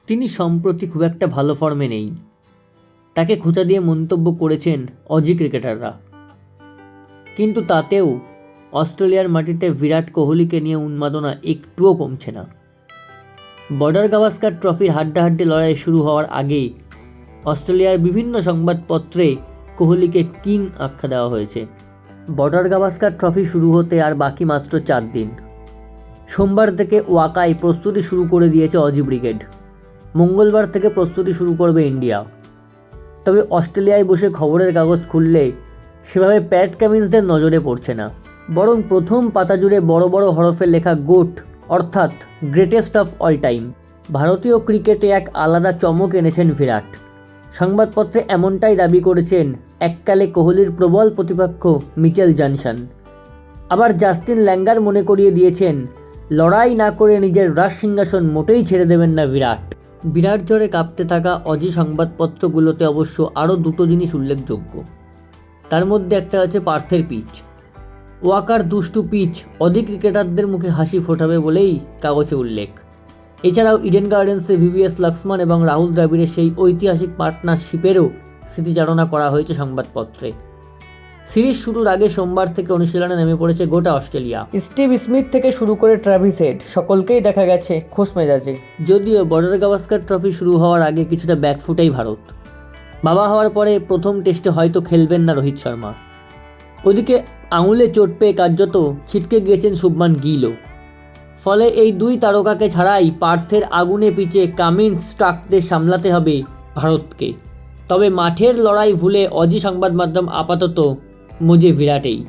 তিনি সম্প্রতি খুব একটা ভালো ফর্মে নেই, তাকে খোঁচা দিয়ে মন্তব্য করেছেন অজি ক্রিকেটাররা। কিন্তু তাতেও অস্ট্রেলিয়ার মাটিতে বিরাট কোহলিকে নিয়ে উন্মাদনা একটুও কমছে না। বর্ডার গাভাস্কার ট্রফির হাড্ডাহাড্ডি লড়াই শুরু হওয়ার আগেই অস্ট্রেলিয়ার বিভিন্ন সংবাদপত্রে কোহলিকে কিং আখ্যা দেওয়া হয়েছে। বর্ডার গাভাস্কার ট্রফি শুরু হতে আর বাকি মাত্র 4 দিন। সোমবার থেকে ওয়াকায় প্রস্তুতি শুরু করে দিয়েছে অজি ব্রিগেড। মঙ্গলবার থেকে প্রস্তুতি শুরু করবে ইন্ডিয়া। তবে অস্ট্রেলিয়ায় বসে খবরের কাগজ খুললে সেভাবে প্যাট কামিন্সদের নজরে পড়ছে না, বরং প্রথম পাতা জুড়ে বড় বড় হরফে লেখা গোট অর্থাৎ গ্রেটেস্ট অফ অল টাইম। ভারতীয় ক্রিকেটে এক আলাদা চমক এনেছেন বিরাট। সংবাদপত্রে এমনটাই দাবি করেছেন এককালে কোহলির প্রবল প্রতিপক্ষ মিচেল জনসন। আবার জাস্টিন ল্যাঙ্গার মনে করিয়ে দিয়েছেন লড়াই না করে নিজের রাজ সিংহাসন মোটেই ছেড়ে দেবেন না বিরাট। বিরাট জ্বরে কাঁপতে থাকা অজি সংবাদপত্রগুলোতে অবশ্য আরও দুটো জিনিস উল্লেখযোগ্য। তার মধ্যে একটা হচ্ছে পার্থের পিচ। ওয়াকার দুষ্টু পিচ অজি ক্রিকেটারদের মুখে হাসি ফোটাবে বলেই কাগজে উল্লেখ। এছাড়াও ইডেন গার্ডেন্সে ভিভিএস লক্ষ্মণ এবং রাহুল দ্রাবিড়ের সেই ঐতিহাসিক পার্টনারশিপেরও স্মৃতিচারণা করা হয়েছে সংবাদপত্রে। সিরিজ শুরুর আগে সোমবার থেকে অনুশীলনে নেমে পড়েছে গোটা অস্ট্রেলিয়া। স্টিভ স্মিথ থেকে শুরু করে ট্র্যাভিস হেড সকলকেই দেখা গেছে খোশ মেজাজে। যদিও বর্ডার গাভাস্কার ট্রফি শুরু হওয়ার আগে কিছুটা ব্যাকফুটেই ভারত। বাবা হওয়ার পরে প্রথম টেস্টে হয়তো খেলবেন না রোহিত শর্মা। ওদিকে আঙুলে চোট পেয়ে কার্যত ছিটকে গিয়েছেন শুভমান গিলও। ফলে এই দুই তারকাকে ছাড়াই পার্থের আগুনে পিচে কামিন্স স্টার্কদের সামলাতে হবে ভারতকে। তবে মাঠের লড়াই ভুলে অজি সংবাদ মাধ্যম আপাতত মজে বিরাটেই।